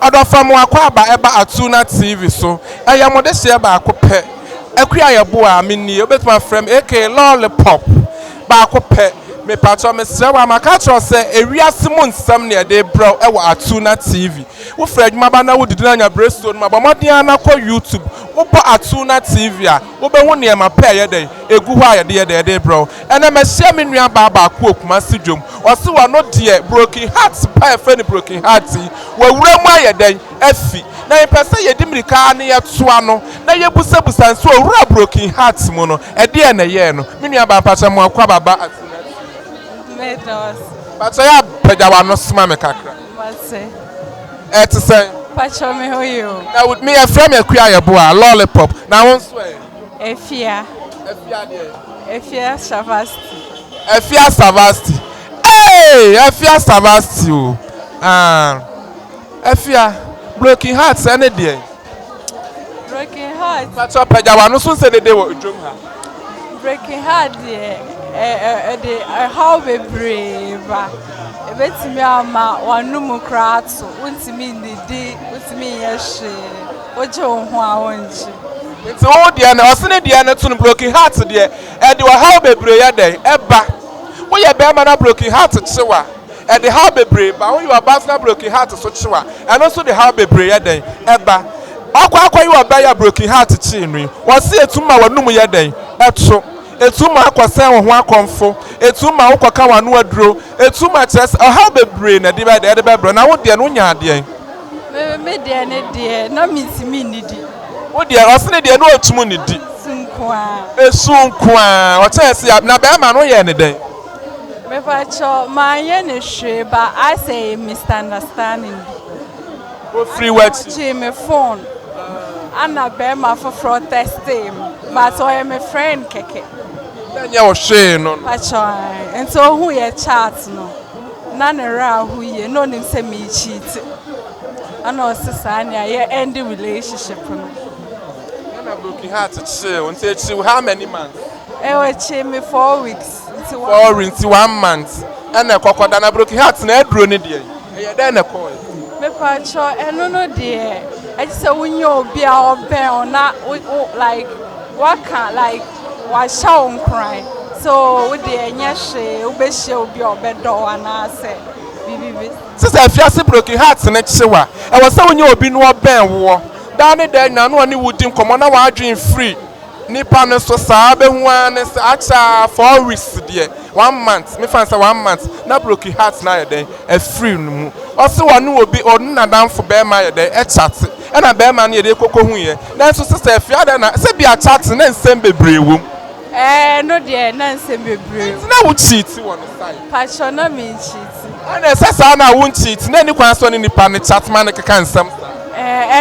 Odo from Wakwaba eba ATUNA TV so. Eyamode share ba akope. Ekua yeboa mini obetuma frame AK lollipop. Ba akope me patcho me sewa maka tro se ewiase mu nsam ne de bro e wa ATUNA TV. Wo fra adwuma ba na wo didi na nya breastone ma ba modern na ko YouTube. Wo pa ATUNA TV a wo be hu ne ma pa ye den egu ho a ye de bro. Ena me share me nua ba ko okuma sidwom. O se wo no de broken hearts pa e friend broken hearts. Wo wura mu aye den afi. Na impesa ye dimirika na ye toa no na ye busabusa nso wura broken hearts mu no e de na ye no. Me nua ba patcho mo akwa baba ATUNA. But I have Pedawa no smam kakra. It's the same. Pacho me who you. Now with me a friend a queer boy, lollipop. Now one swear. Efia Savasti. Efia Savasti. Hey, Efia Savasti. Efia broken hearts any day. Broken hearts. Pacho Pedawa no soon say the day what drum her. Breaking heart how be brave. Betimi ama wanumu krato untimi ndidi utimi yeshe oje ohun awonji nti o de na osene de na tun broken heart de e de how be brave ya den eba wo ye be ma na broken heart chewa e de how be brave ba wo you about na broken heart so chewa and also the how be brave ya den eba akwa you oba ya broken heart chi nwi wo se etuma wanumu ya den eto etuma akwasa wo ho akomfo etuma wo kwaka wanu aduro etuma chess how be brain na de be bro na wo de no nya de me de ne de na mitimi nidi wo de osene de no otumu nidi sunkoa o chess ya na be ma no ye ne den me fa cho ma ye ne hwe ba I say misunderstanding go free words chi me phone ana be ma for protest him but I am a friend keke Nya o hwe no pacho ento hu ye chat no na ne ra hu ye no nim se me cheat ana o sesa na ye end relationship no na broken heart chill until chill how many months we chi me 4 weeks until 1 month and na kokoda na broken heart na aduro ne de ye den na call me pacho eno no de I just say when you be a open na like what can like wa show cry so we dey nyahwe we be hye obi obedo ana say bibi sister afiase broken heart na chewa e wo say onye obi no oben wo da ne da na no oni wudi nkomo na wa adwen free nipa no so saa be hu an acha 4 weeks de 1 month me fan say 1 month na broken heart na ye den e free no mu o se wo no obi onu na danfo be ma ye den e chat e na be ma na ye de kokko hu ye na so sister afiade na se bia chat na nsem bebrewum no de na nsem bebre na wo cheat won side pacho na me cheat ana sesa na wo cheat na ni kwan so ni nipa ne chat man keka nsem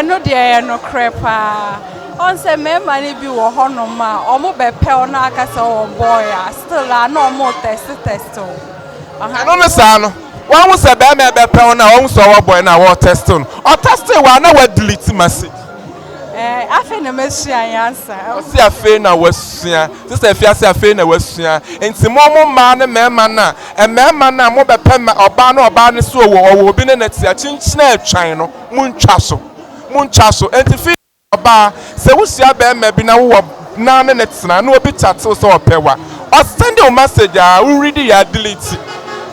no de no crepa on se me mani bi wo hono ma omo be pe na aka se wo boy still na omo test o ano me sa no wan wo se be me be pe na wo so wo boy na wo test on o test wa na wa delete message afi na mesua yansa o se afi na wasua sister afiase afi na wasua enti mo ma ne mema na mema na mo be pe oba ne so wo obi ne nati a chinchina atwan no muntwa so enti fi oba se wusia be ma bi na wo na ne netina na obi chat so opewa o send you message a we read ya delete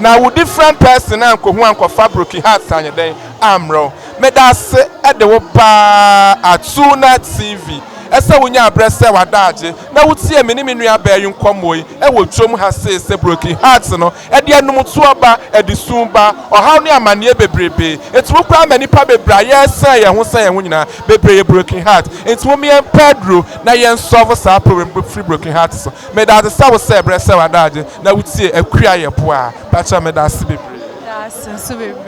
na wo different person na nkohu ankofa broken heart anye den amro me da se e de wo pa ATUNA TV ese wonya abrese wadaje na wutie me ni menua ba yu nkomoyi e wo twom ha se broken heart no e de anum to oba e de sumba o haw ne amane bebrebe etumo kwa mani pa bebra ye san ye ho nyina bebrebe broken heart etumo me Pedro na ye solve sa problem free broken heart so me da se wo se abrese wadaje na wutie akua ye boa pa cha me da se bebrebe da se so bebrebe